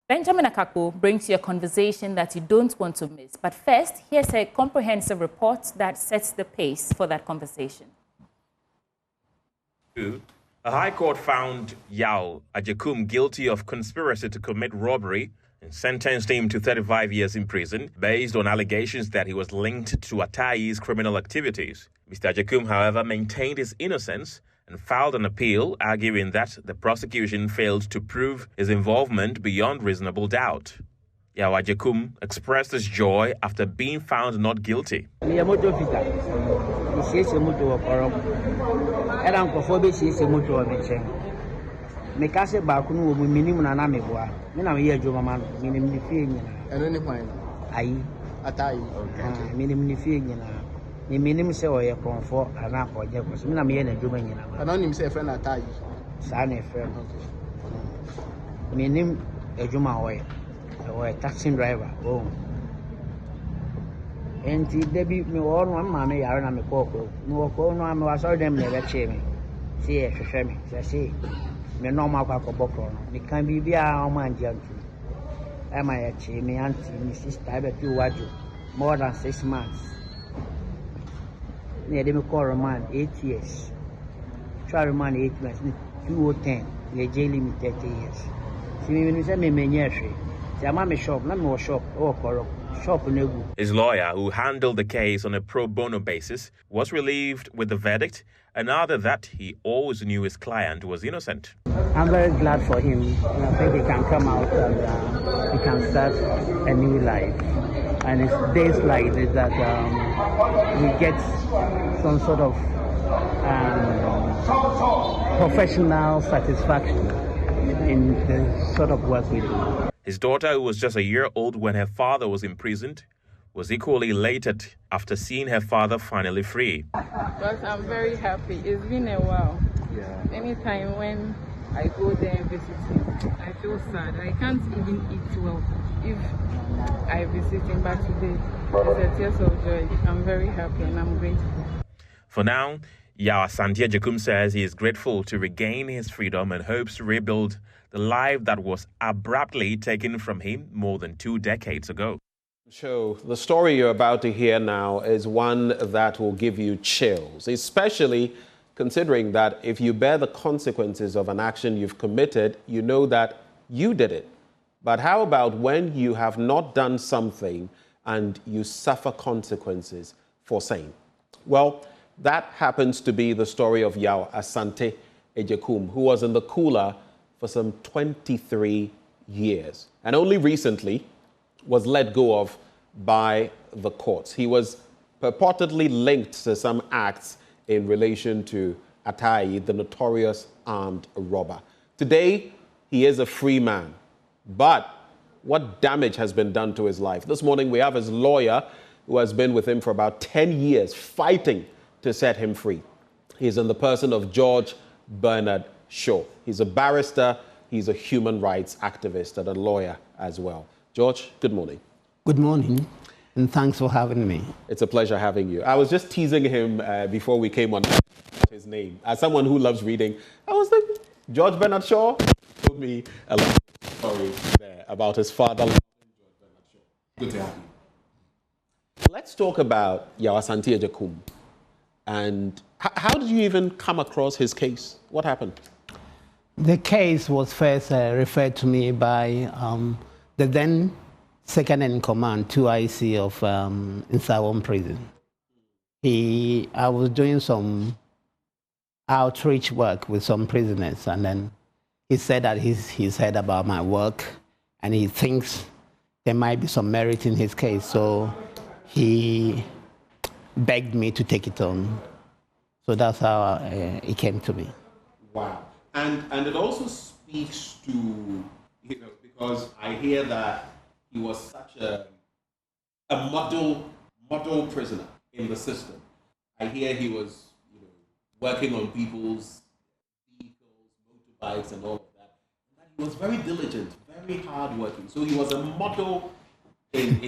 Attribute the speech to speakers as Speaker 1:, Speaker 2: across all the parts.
Speaker 1: Benjamin Akakpo brings you a conversation that you don't want to miss. But first, here's a comprehensive report that sets the pace for that conversation.
Speaker 2: A high court found Yaw Asante guilty of conspiracy to commit robbery and sentenced him to 35 years in prison based on allegations that he was linked to Ataa Aryee's criminal activities. Mr. Asante, however, maintained his innocence and filed an appeal, arguing that the prosecution failed to prove his involvement beyond reasonable doubt. Yaw Asante expressed his joy after being found not guilty.
Speaker 3: Minim say oye konfo ana oje ko me na me na djuma nyina ma ana nim say friend Ataa Aryee sa na friend minim ejuma oye taxi driver enti debi me wo no ma me yare na me ko no no am wa sorry dem na be che me see e hwehwe me say me no ma kwa ko bokro no me kan bi bia o ma njantu e ma ya che me auntie me sister be tu waju more than 6 months. They call remand 8 years. Try remand 8 months. 2010. They jail him 30 years. See me when you say me menyeshe. See I'm a shop. Not more shop. Oh, corrupt. Shop negu.
Speaker 2: His lawyer, who handled the case on a pro bono basis, was relieved with the verdict and added that he always knew his client was innocent.
Speaker 3: I'm very glad for him. And I think he can come out and he can start a new life. And it's days like this that we get some sort of professional satisfaction in the sort of work we do.
Speaker 2: His daughter, who was just a year old when her father was imprisoned, was equally elated after seeing her father finally free.
Speaker 4: But I'm very happy. It's been a while.
Speaker 2: Yeah.
Speaker 4: Anytime when I go there and visit him, I feel sad. I can't even eat well if I visit him, but today it's a tears of joy. I'm very happy and I'm grateful.
Speaker 2: For now, Yaw Asante says he is grateful to regain his freedom and hopes to rebuild the life that was abruptly taken from him more than 2 decades ago.
Speaker 5: So the story you're about to hear now is one that will give you chills, especially considering that if you bear the consequences of an action you've committed, you know that you did it. But how about when you have not done something and you suffer consequences for saying? Well, that happens to be the story of Yaw Asante, who was in the cooler for some 23 years and only recently was let go of by the courts. He was purportedly linked to some acts in relation to Ataa Aryee, the notorious armed robber. Today, he is a free man. But what damage has been done to his life? This morning, we have his lawyer, who has been with him for about 10 years, fighting to set him free. He's in the person of George Bernard Shaw. He's a barrister, he's a human rights activist, and a lawyer as well. George, good morning.
Speaker 3: Good morning, and thanks for having me.
Speaker 5: It's a pleasure having you. I was just teasing him before we came on his name. As someone who loves reading, I was thinking, George Bernard Shaw told me a lot of stories there about his father. Good to have you. Let's talk about Yaw Asante. And how did you even come across his case? What happened?
Speaker 3: The case was first referred to me by the then second-in-command 2IC of Nsawam prison. I was doing some outreach work with some prisoners, and then he said that he's heard about my work, and he thinks there might be some merit in his case, so he begged me to take it on. So that's how it came to me.
Speaker 5: Wow. And it also speaks to, because I hear that he was such a model prisoner in the system. I hear he was working on people's vehicles, motorbikes, and all of that. And that he was very diligent, very hardworking. So he was a model in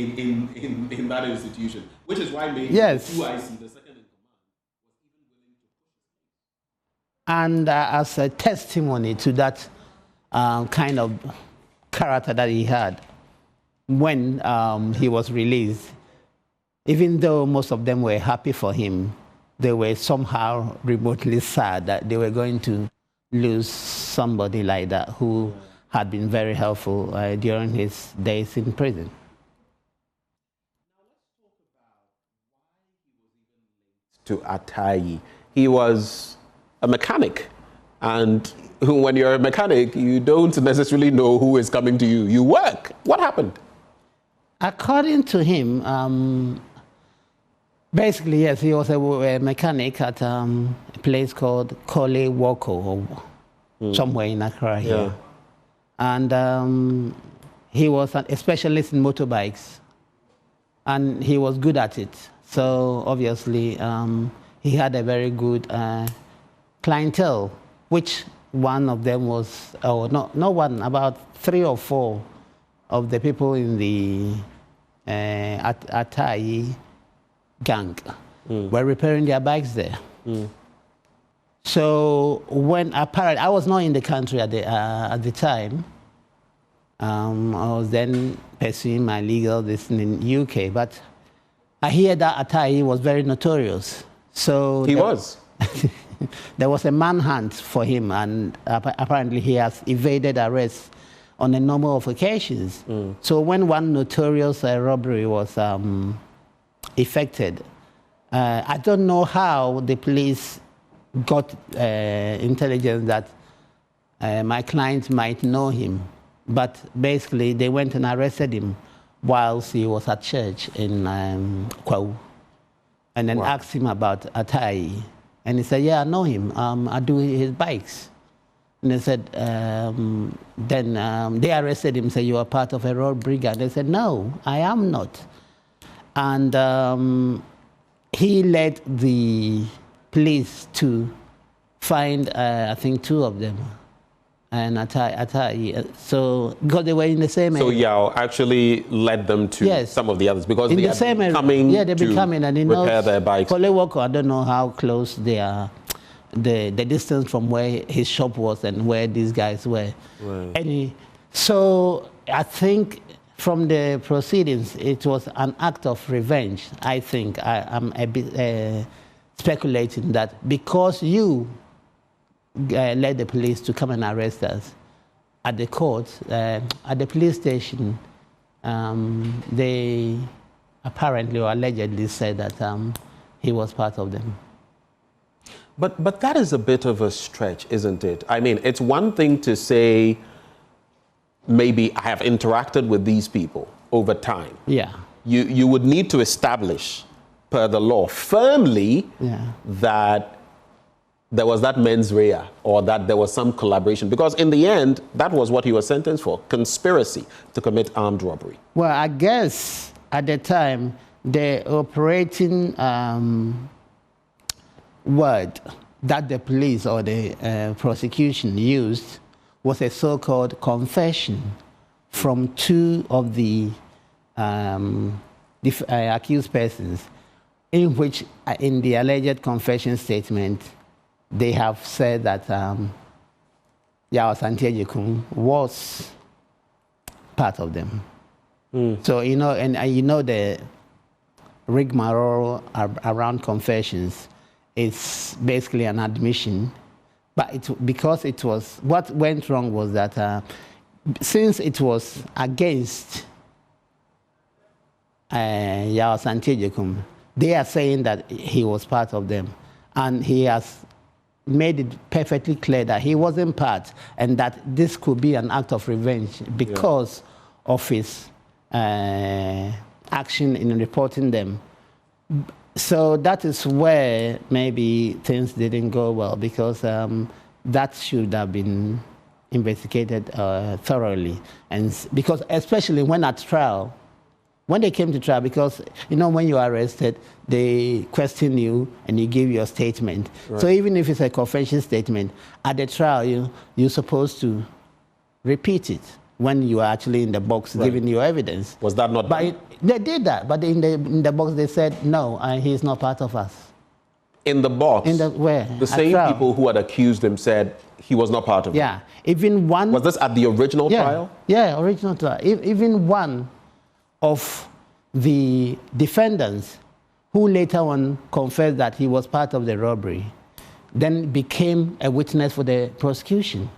Speaker 5: that institution, which is why maybe
Speaker 3: yes.
Speaker 5: the 2IC, the second in command, was even willing to push his case.
Speaker 3: And as a testimony to that kind of character that he had when he was released. Even though most of them were happy for him, they were somehow remotely sad that they were going to lose somebody like that who had been very helpful during his days in prison.
Speaker 5: To Ataa Aryee. He was a mechanic, and when you're a mechanic, you don't necessarily know who is coming to you. You work. What happened?
Speaker 3: According to him, basically, yes, he was a mechanic at a place called Kole Woko, or somewhere in Accra here. And he was a specialist in motorbikes, and he was good at it. So obviously, he had a very good clientele, which one of them was, oh, not one, about 3 or 4 of the people in the Ataa Aryee gang were repairing their bikes there. So when apparently, I was not in the country at the time. I was then pursuing my legal this in UK, but I hear that Ataa Aryee was very notorious. So
Speaker 5: he was.
Speaker 3: There was a manhunt for him, and apparently he has evaded arrest on a number of occasions. So when one notorious robbery was effected, I don't know how the police got intelligence that my client might know him, but basically they went and arrested him whilst he was at church in Kwau, and then asked him about Ataa Aryee. And he said, yeah, I know him. I do his bikes. And they said, then they arrested him, said, you are part of a road brigade. They said, no, I am not. And he led the police to find, I think, 2 of them. And Ataa Aryee. So, because they were in the same area.
Speaker 5: So Yaw actually led them to some of the others, because
Speaker 3: in
Speaker 5: they
Speaker 3: the same area.
Speaker 5: coming
Speaker 3: they've been coming, and
Speaker 5: repair their bikes.
Speaker 3: I don't know how close they are, the distance from where his shop was and where these guys were. Right. So I think from the proceedings, it was an act of revenge. I think I'm a bit speculating that because you led the police to come and arrest us at the court, at the police station, they apparently or allegedly said that he was part of them.
Speaker 5: But that is a bit of a stretch, isn't it? I mean, it's one thing to say, maybe I have interacted with these people over time.
Speaker 3: Yeah.
Speaker 5: You would need to establish, per the law, firmly that there was that mens rea, or that there was some collaboration. Because in the end, that was what he was sentenced for, conspiracy to commit armed robbery.
Speaker 3: Well, I guess at the time, the operating word that the police or the prosecution used was a so-called confession from 2 of the accused persons, in which, in the alleged confession statement, they have said that Yaw Asante was part of them. So, you know, and you know the rigmarole around confessions is basically an admission, but because it was, what went wrong was that since it was against Yaw Asante, they are saying that he was part of them, and he has made it perfectly clear that he wasn't part, and that this could be an act of revenge because of his action in reporting them. So that is where maybe things didn't go well, because that should have been investigated thoroughly. And because especially when at trial, when they came to trial, because, you know, when you are arrested, they question you and you give your statement. Right. So even if it's a confession statement, at the trial, you're supposed to repeat it when you are actually in the box giving your evidence.
Speaker 5: Was that not done?
Speaker 3: They did that, but in the box they said, no, he's not part of us.
Speaker 5: In the box?
Speaker 3: In the where?
Speaker 5: The same people who had accused him said he was not part of it?
Speaker 3: Yeah. Even one...
Speaker 5: Was this at the original trial?
Speaker 3: Yeah, original trial. Even one of the defendants who later on confessed that he was part of the robbery then became a witness for the prosecution.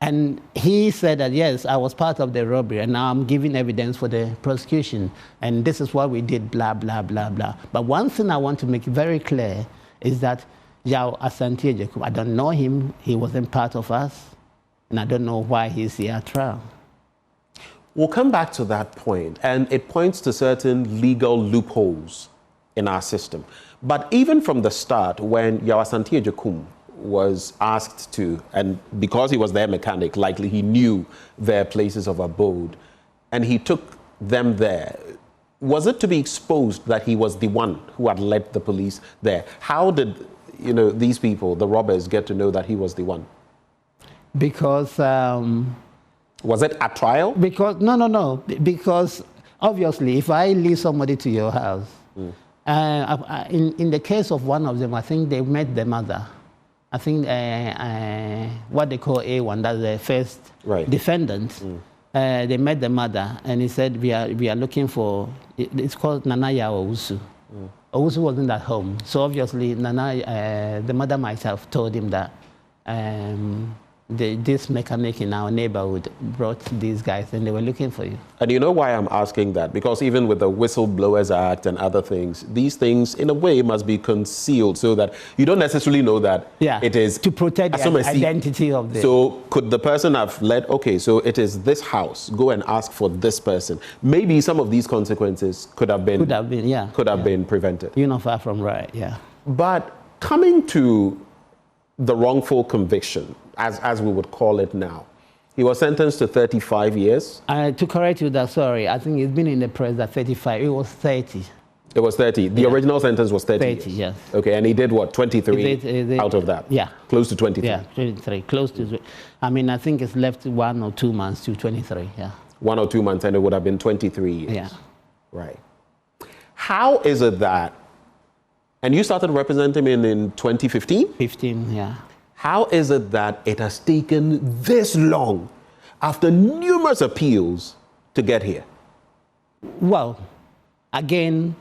Speaker 3: And he said that, yes, I was part of the robbery, and now I'm giving evidence for the prosecution, and this is what we did, blah, blah, blah, blah. But one thing I want to make very clear is that Yaw Asante, I don't know him, he wasn't part of us, and I don't know why he's here at trial.
Speaker 5: We'll come back to that point, and it points to certain legal loopholes in our system. But even from the start, when Yaw Asante was asked to, and because he was their mechanic, likely he knew their places of abode, and he took them there, was it to be exposed that he was the one who had led the police there? How did, these people, the robbers, get to know that he was the one?
Speaker 3: Because...
Speaker 5: was it at trial?
Speaker 3: Because, no. Because obviously, if I leave somebody to your house, in the case of one of them, I think they met the mother. I think what they call A1, that's the first defendant. They met the mother, and he said, we are looking for, it's called Nanaya Owusu. Owusu wasn't at home. So obviously, the mother might have told him that this mechanic in our neighborhood brought these guys, and they were looking for you. And
Speaker 5: you know why I'm asking that? Because even with the Whistleblowers Act and other things, these things, in a way, must be concealed so that you don't necessarily know that it is...
Speaker 3: To protect the identity of the...
Speaker 5: So could the person have led, okay, so it is this house, go and ask for this person. Maybe some of these consequences could have been... Could have been prevented.
Speaker 3: You're not far from right, yeah.
Speaker 5: But coming to the wrongful conviction, as we would call it now. He was sentenced to 35 years.
Speaker 3: To correct you that, sorry, I think it's been in the press that 35, it was 30.
Speaker 5: It was 30. The original sentence was 30
Speaker 3: years. Yes.
Speaker 5: Okay, and he did what, 23 out of that?
Speaker 3: Yeah.
Speaker 5: Close to 23?
Speaker 3: Yeah, 23, close to, I mean, I think it's left 1 or 2 months to 23, yeah.
Speaker 5: 1 or 2 months, and it would have been 23 years.
Speaker 3: Yeah.
Speaker 5: Right. How is it that, and you started representing him in 2015?
Speaker 3: 15, yeah.
Speaker 5: How is it that it has taken this long, after numerous appeals, to get here?
Speaker 3: Well, again,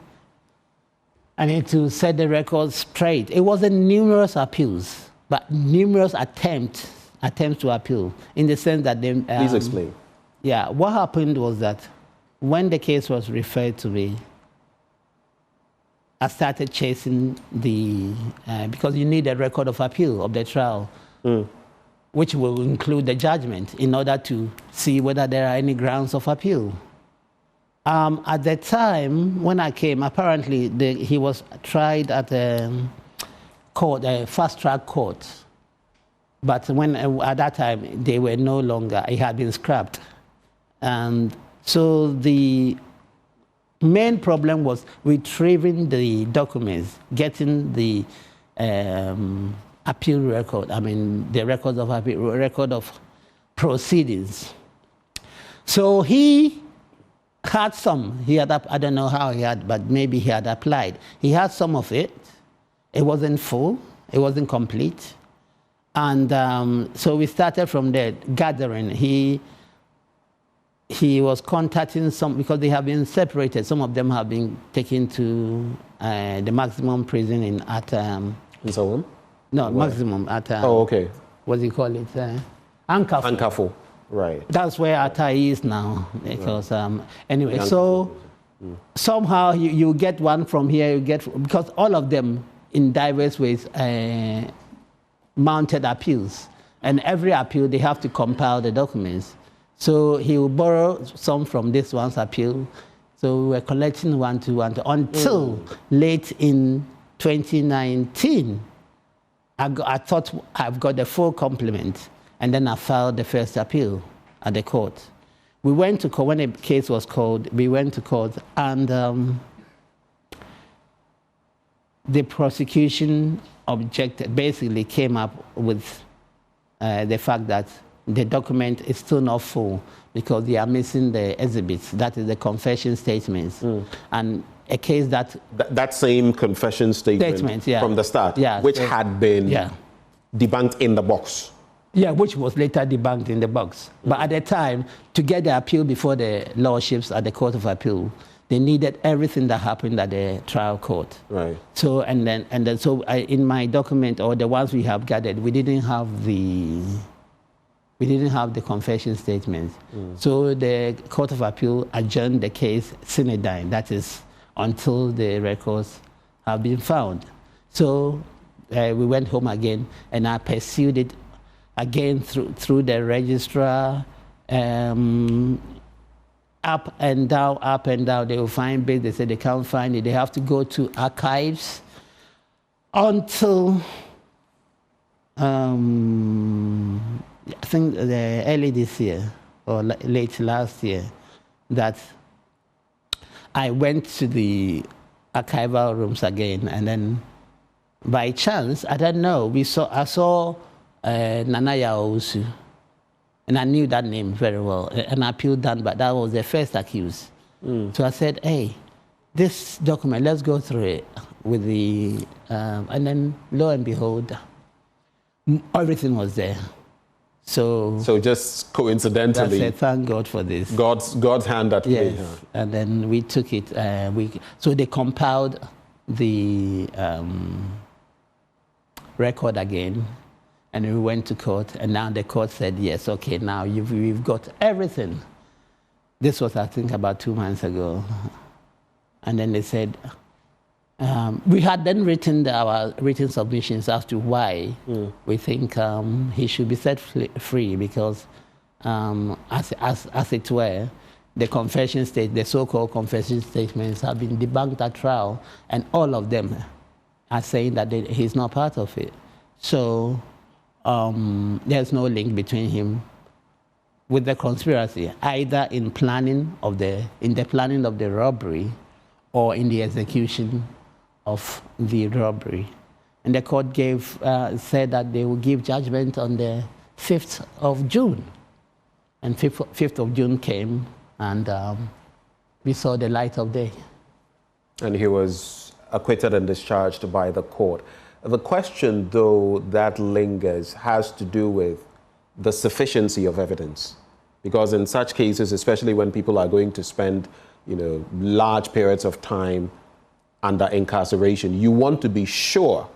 Speaker 3: I need to set the record straight. It wasn't numerous appeals, but numerous attempts to appeal, in the sense that they...
Speaker 5: Please explain.
Speaker 3: Yeah, what happened was that when the case was referred to me, I started chasing the, because you need a record of appeal of the trial, which will include the judgment in order to see whether there are any grounds of appeal. At the time when I came, apparently he was tried at a court, a fast-track court. But when, at that time, they were no longer, it had been scrapped. And so the main problem was retrieving the documents, getting the appeal record, I mean, the records of appeal, record of proceedings. So he had some, I don't know how he had, but maybe he had applied. He had some of it. It wasn't full, it wasn't complete. And so we started from there, gathering. He was contacting some, because they have been separated. Some of them have been taken to the maximum prison in
Speaker 5: Nsawam?
Speaker 3: No, where? Maximum at...
Speaker 5: oh, okay.
Speaker 3: What do you call it? Ankafo.
Speaker 5: Ankafo, right.
Speaker 3: That's where Ataa Aryee is now. Because, anyway, so somehow you get one from here, because all of them in diverse ways mounted appeals. And every appeal, they have to compile the documents. So he will borrow some from this one's appeal. So we were collecting one to one until late in 2019. I thought I've got the full complement, and then I filed the first appeal at the court. We went to court, when the case was called, we went to court, and the prosecution objected, basically came up with the fact that the document is still not full because they are missing the exhibits, that is the confession statements. And a case
Speaker 5: that same confession statement
Speaker 3: yeah.
Speaker 5: from the start, which had been debunked in the box.
Speaker 3: Yeah, which was later debunked in the box. But at the time, to get the appeal before the lordships at the Court of Appeal, they needed everything that happened at the trial court.
Speaker 5: Right.
Speaker 3: So in my document, or the ones we have gathered, we didn't have the confession statements. So the Court of Appeal adjourned the case sine die, that is, until the records have been found. So we went home again, and I pursued it again through the registrar, up and down. They will find bits. They say they can't find it. They have to go to archives until I think early this year or late last year that I went to the archival rooms again, and then by chance, I don't know, I saw Nana Yaw Asante, and I knew that name very well. An appeal done, but that was the first accused. So I said, hey, this document, let's go through it with the, and then lo and behold, everything was there. So
Speaker 5: just coincidentally,
Speaker 3: I said, thank God for this.
Speaker 5: God's hand at play.
Speaker 3: Yes, and then we took it. So they compiled the record again, and we went to court, and now the court said, yes, okay, now we've got everything. This was, I think, about 2 months ago. And then they said, we had then written our written submissions as to why we think he should be set free, because as it were, the so-called confession statements have been debunked at trial, and all of them are saying that he's not part of it. So there's no link between him with the conspiracy, either in the planning of the robbery or in the execution of the robbery. And the court said that they will give judgment on the 5th of June. And 5th of June came, and we saw the light of day.
Speaker 5: And he was acquitted and discharged by the court. The question, though, that lingers has to do with the sufficiency of evidence. Because in such cases, especially when people are going to spend, large periods of time under incarceration, you want to be sure.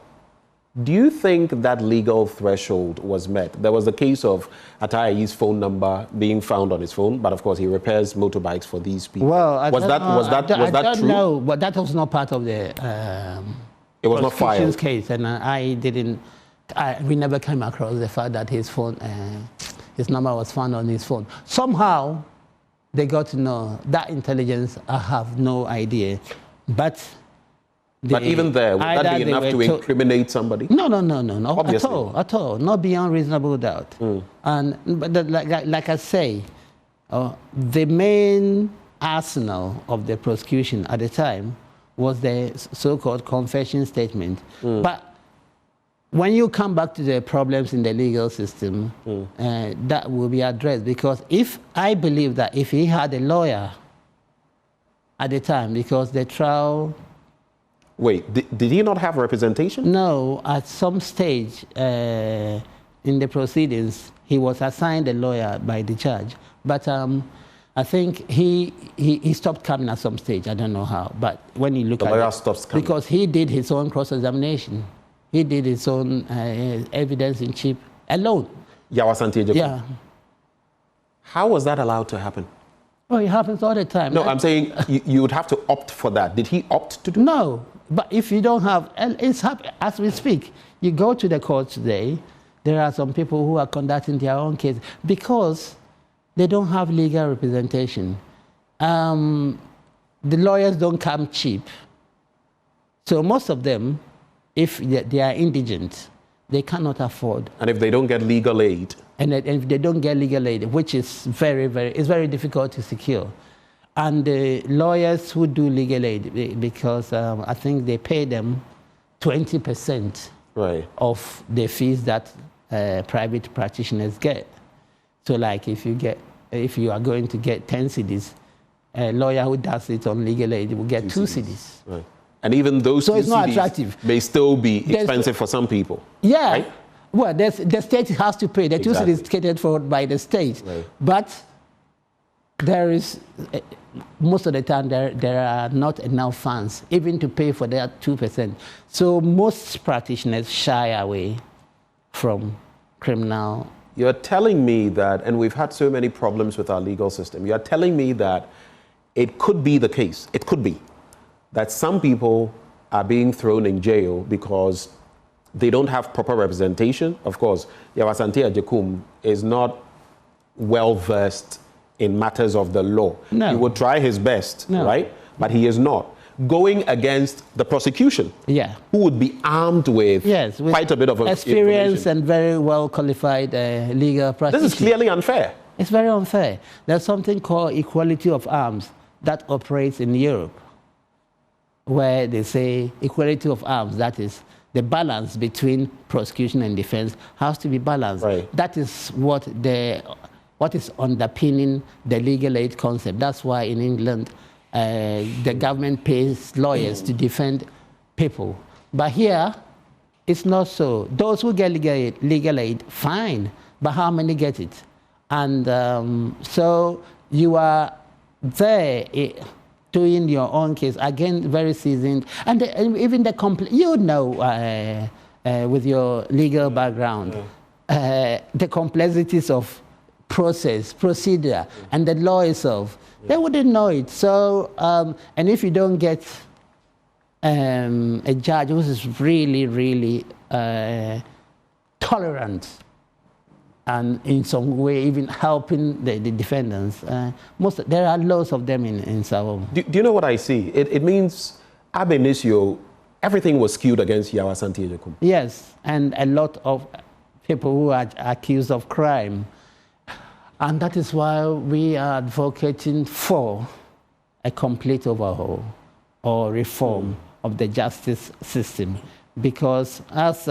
Speaker 5: Do you think that legal threshold was met? There was the case of Ataa Aryee's phone number being found on his phone, but of course he repairs motorbikes for these people.
Speaker 3: Well,
Speaker 5: was that true?
Speaker 3: No, but that was not part of the
Speaker 5: it was not filed
Speaker 3: case, and we never came across the fact that his phone, his number was found on his phone. Somehow they got to know that intelligence. I have no idea, but
Speaker 5: even there, would that be enough to incriminate somebody?
Speaker 3: No,
Speaker 5: Obviously.
Speaker 3: at all, not beyond reasonable doubt. But like I say, the main arsenal of the prosecution at the time was the so-called confession statement. But when you come back to the problems in the legal system, that will be addressed, because I believe that if he had a lawyer at the time, because the trial...
Speaker 5: Wait, did he not have representation?
Speaker 3: No, at some stage in the proceedings, he was assigned a lawyer by the judge. But I think he stopped coming at some stage. I don't know how. But when you look at it... The lawyer stops coming. Because he did his own cross-examination. He did his own evidence in chief alone.
Speaker 5: Yaw Asante.
Speaker 3: Yeah.
Speaker 5: How was that allowed to happen?
Speaker 3: Well, it happens all the time.
Speaker 5: No, I'm saying you would have to opt for that. Did he opt to do
Speaker 3: No. But if you don't have, it's happening as we speak. You go to the court today, there are some people who are conducting their own case because they don't have legal representation. The lawyers don't come cheap. So most of them, if they are indigent, they cannot afford.
Speaker 5: And if they don't get legal aid?
Speaker 3: And if they don't get legal aid, which is very difficult to secure. And the lawyers who do legal aid, because I think they pay them 20% of the fees that private practitioners get. So like if you are going to get 10 cedis, a lawyer who does it on legal aid will get 2 cedis.
Speaker 5: Right. And even those
Speaker 3: so
Speaker 5: 2
Speaker 3: it's not
Speaker 5: cedis
Speaker 3: attractive.
Speaker 5: may still be expensive for some people.
Speaker 3: Yeah.
Speaker 5: Right?
Speaker 3: Well, the state has to pay. The 2 cedis catered for by the state.
Speaker 5: Right.
Speaker 3: But there is, most of the time, there are not enough funds even to pay for that 2%. So most practitioners shy away from criminal.
Speaker 5: You're telling me that, and we've had so many problems with our legal system, you're telling me that it could be the case, it could be, that some people are being thrown in jail because they don't have proper representation. Of course, Yaw Asante Ajekum is not well versed in matters of the law.
Speaker 3: No.
Speaker 5: He would try his best, right? But he is not. Going against the prosecution, who would be armed with,
Speaker 3: with
Speaker 5: quite a bit of
Speaker 3: experience and very well qualified legal practice.
Speaker 5: This is clearly unfair.
Speaker 3: It's very unfair. There's something called equality of arms that operates in Europe, where they say equality of arms, that is the balance between prosecution and defense has to be balanced.
Speaker 5: Right.
Speaker 3: That is what is underpinning the legal aid concept. That's why in England, the government pays lawyers to defend people. But here, it's not so. Those who get legal aid, fine, but how many get it? And so you are there doing your own case, again, very seasoned. And even the, with your legal background, the complexities of procedure, and the law itself, they wouldn't know it. So, and if you don't get a judge who is really, really tolerant and in some way even helping the defendants, there are lots of them in Sao.
Speaker 5: Do you know what I see? It means ab initio, everything was skewed against Yaw Asante Ajekum.
Speaker 3: Yes, and a lot of people who are accused of crime. And that is why we are advocating for a complete overhaul or reform of the justice system. Because as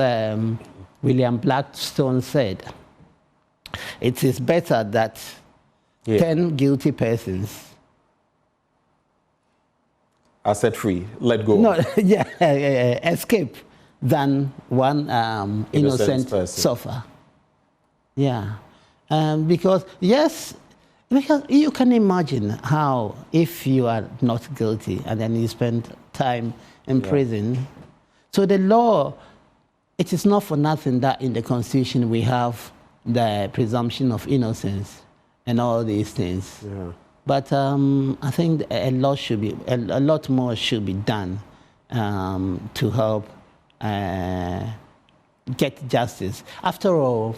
Speaker 3: William Blackstone said, it is better that 10 guilty persons
Speaker 5: are set free, let go.
Speaker 3: No, escape than one innocent suffer. Yeah. Because you can imagine how, if you are not guilty and then you spend time in prison. So the law, it is not for nothing that in the Constitution we have the presumption of innocence and all these things. Yeah. But I think a lot more should be done to help get justice. After all,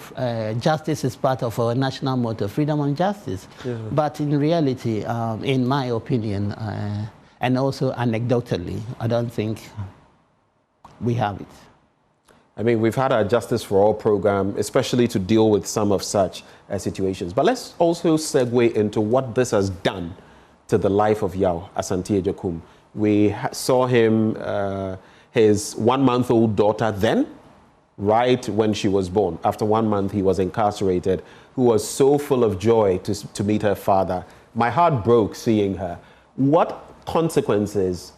Speaker 3: justice is part of our national motto, freedom and justice. Yeah. But in reality, in my opinion, and also anecdotally, I don't think we have it.
Speaker 5: I mean, we've had our Justice for All program, especially to deal with some of such situations. But let's also segue into what this has done to the life of Yaw Asante Ajekum. We saw him, his 1-month-old daughter then, right when she was born. After 1 month, he was incarcerated, who was so full of joy to meet her father. My heart broke seeing her. What consequences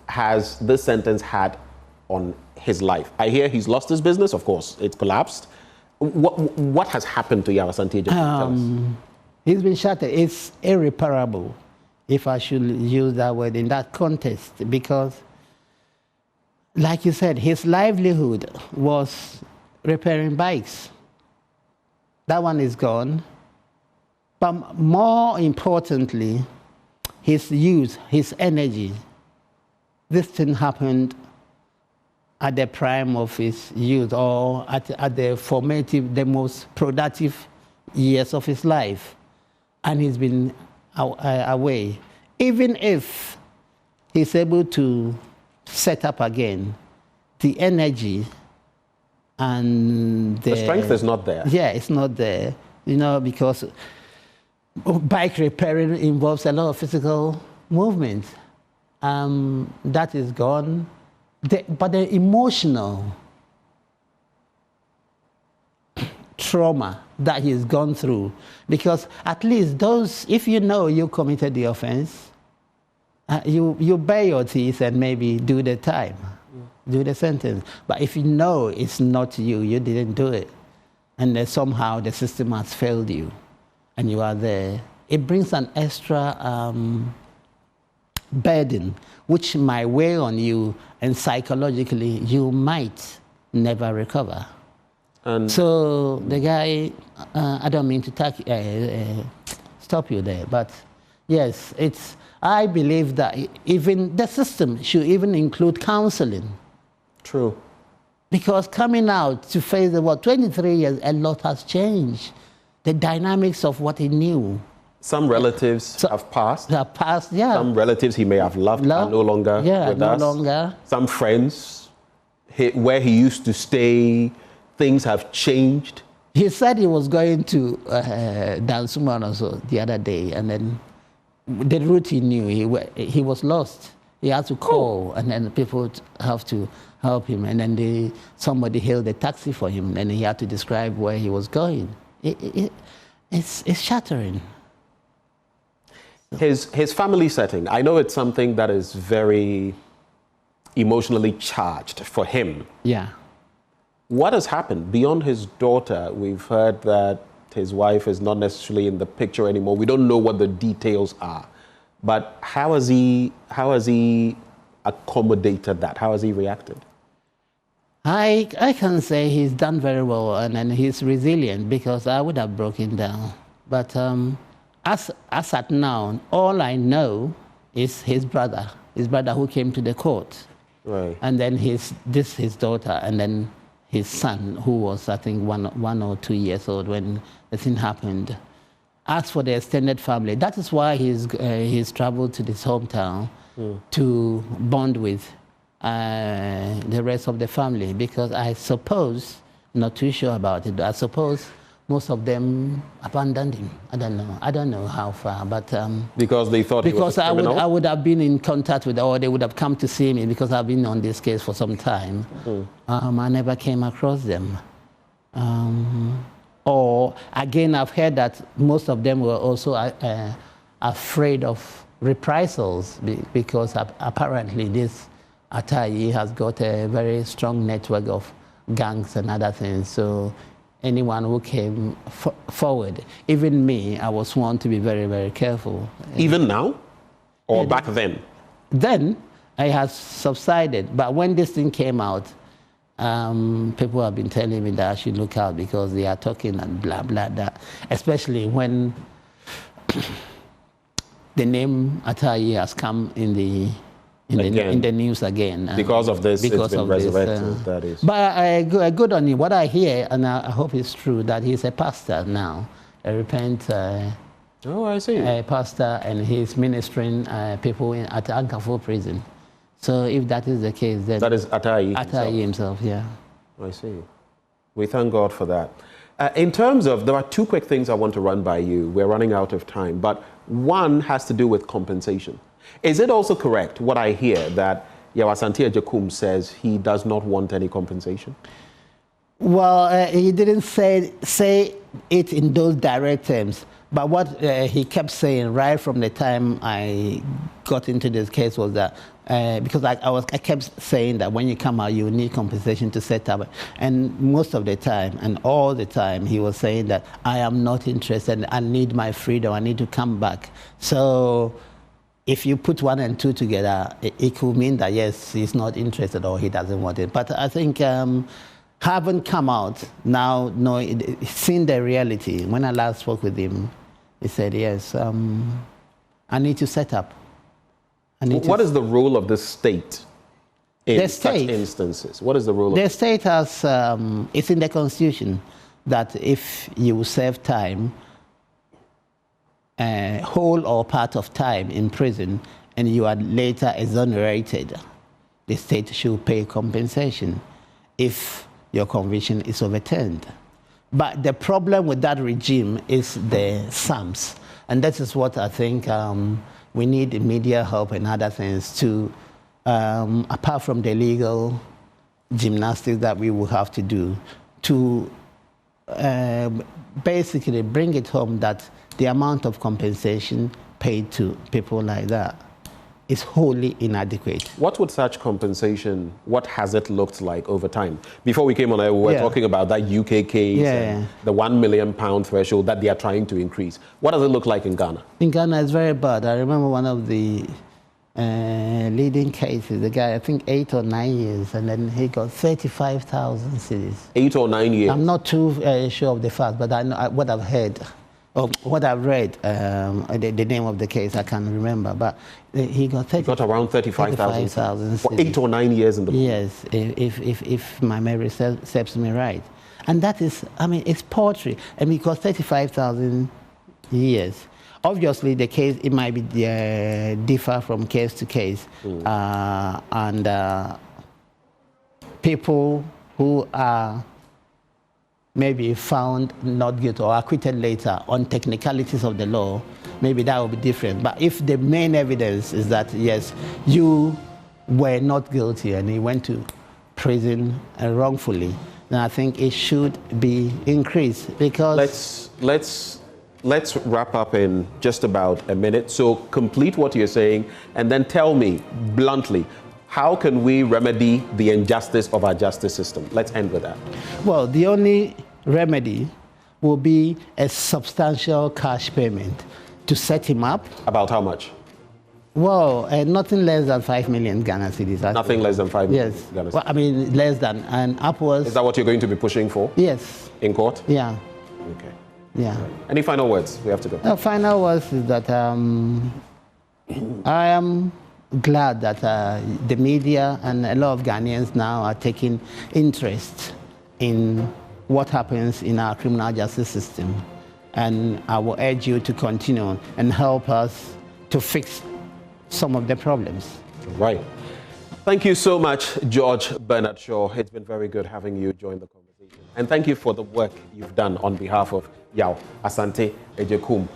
Speaker 5: has this sentence had on his life? I hear he's lost his business, of course, it's collapsed. What has happened to Yaw Asante Ajekum?
Speaker 3: He's been shattered. It's irreparable, if I should use that word in that context, because like you said, his livelihood was repairing bikes. That one is gone. But more importantly, his youth, his energy. This thing happened at the prime of his youth, or at the formative, the most productive years of his life. And he's been away. Even if he's able to set up again, the energy and
Speaker 5: the strength is not there.
Speaker 3: Yeah, it's not there. You know, because bike repairing involves a lot of physical movement. That is gone. But the emotional trauma that he's gone through. Because at least those, if you know you committed the offense, you bear your teeth and maybe do the time, do the sentence. But if you know it's not you, you didn't do it, and then somehow the system has failed you, and you are there, it brings an extra burden, which might weigh on you, and psychologically you might never recover. And so the guy, I don't mean to stop you there, but yes, I believe that even the system should even include counseling.
Speaker 5: True. Because
Speaker 3: coming out to face the world, 23 years, a lot has changed. The dynamics of what he knew.
Speaker 5: Some relatives have passed.
Speaker 3: Have passed, yeah.
Speaker 5: Some relatives he may have loved are no longer with us.
Speaker 3: Longer.
Speaker 5: Some friends, where he used to stay, things have changed.
Speaker 3: He said he was going to Dansuman also the other day, and then the route he knew, he was lost. He had to call, and then people have to help him, and then somebody hailed a taxi for him, and he had to describe where he was going. It's shattering.
Speaker 5: His family setting, I know it's something that is very emotionally charged for him.
Speaker 3: Yeah.
Speaker 5: What has happened? Beyond his daughter, we've heard that his wife is not necessarily in the picture anymore. We don't know what the details are. But how has he accommodated that? How has he reacted?
Speaker 3: I can say he's done very well, and he's resilient, because I would have broken down. But as at now, all I know is his brother who came to the court.
Speaker 5: Right.
Speaker 3: And then his daughter, and then his son, who was, I think, one or 2 years old when the thing happened. As for the extended family, that is why he's traveled to his hometown to bond with the rest of the family, because I suppose, not too sure about it, but I suppose most of them abandoned him. I don't know how far, but
Speaker 5: because they thought he was a criminal?
Speaker 3: I would have been in contact with, or they would have come to see me, because I've been on this case for some time. I never came across them. Or again, I've heard that most of them were also afraid of reprisals, because apparently this Ataa Aryee has got a very strong network of gangs and other things. So anyone who came forward, even me, I was warned to be very, very careful.
Speaker 5: Even now? Or back then?
Speaker 3: Then it has subsided. But when this thing came out, people have been telling me that I should look out, because they are talking and blah, blah, blah. Especially when the name Ataa Aryee has come in the news again.
Speaker 5: Because of this, it's been resurrected, that is.
Speaker 3: But good on you. What I hear, and I hope it's true, that he's a pastor now, a repent
Speaker 5: oh, I see.
Speaker 3: A pastor, and he's ministering people at Ankafo prison. So if that is the case, then...
Speaker 5: That is Ataa Aryee
Speaker 3: Ataa Aryee himself, yeah.
Speaker 5: I see. We thank God for that. In terms of, there are two quick things I want to run by you. We're running out of time, but one has to do with compensation. Is it also correct, what I hear, that Yaw Asante says he does not want any compensation?
Speaker 3: Well, he didn't say it in those direct terms. But what he kept saying right from the time I got into this case was that, because I kept saying that when you come out, you need compensation to set up. And most of the time, and all the time, he was saying that I am not interested, I need my freedom, I need to come back. So if you put 1 and 2 together, it could mean that, yes, he's not interested or he doesn't want it. But I think haven't come out now, seeing the reality. When I last spoke with him, he said, yes, I need to set up.
Speaker 5: What is the role of the state in such instances? What is the role of
Speaker 3: the state? Has, it's in the Constitution that if you serve time, whole or part of time in prison, and you are later exonerated, the state should pay compensation if your conviction is overturned. But the problem with that regime is the sums. And that is what I think we need media help and other things to, apart from the legal gymnastics that we will have to do, to basically bring it home that the amount of compensation paid to people like that is wholly inadequate.
Speaker 5: What would such compensation, what has it looked like over time? Before we came on air, we were talking about that UK case and the £1 million threshold that they are trying to increase. What does it look like in Ghana?
Speaker 3: In Ghana, it's very bad. I remember one of the leading cases, the guy, I think 8 or 9 years, and then he got 35,000 cedis. 8 or 9 years? I'm not too sure of the fact, but I know what I've heard. Or what I've read, the name of the case, I can't remember, but he got
Speaker 5: around 35,000 for 8 or 9 years in the pool.
Speaker 3: Yes, if my memory serves me right. And that is, I mean, it's poetry. I mean, because 35,000 years. Obviously, the case, it might be differ from case to case. And people who are maybe found not guilty or acquitted later on technicalities of the law, maybe that will be different. But if the main evidence is that, yes, you were not guilty and you went to prison wrongfully, then I think it should be increased because...
Speaker 5: Let's wrap up in just about a minute. So complete what you're saying and then tell me bluntly, how can we remedy the injustice of our justice system? Let's end with that.
Speaker 3: Well, the only remedy will be a substantial cash payment to set him up.
Speaker 5: About how much?
Speaker 3: Well, nothing less than 5 million Ghana cedis.
Speaker 5: Nothing less than 5 million?
Speaker 3: Yes. Well, I mean, less than and upwards.
Speaker 5: Is that what you're going to be pushing for?
Speaker 3: Yes.
Speaker 5: In court?
Speaker 3: Yeah.
Speaker 5: Okay.
Speaker 3: Yeah.
Speaker 5: Any final words? We have to go.
Speaker 3: The final words is that I am glad that the media and a lot of Ghanaians now are taking interest in what happens in our criminal justice system. And I will urge you to continue and help us to fix some of the problems.
Speaker 5: Right. Thank you so much, George Bernard Shaw. It's been very good having you join the conversation. And thank you for the work you've done on behalf of Yaw Asante Ajekum.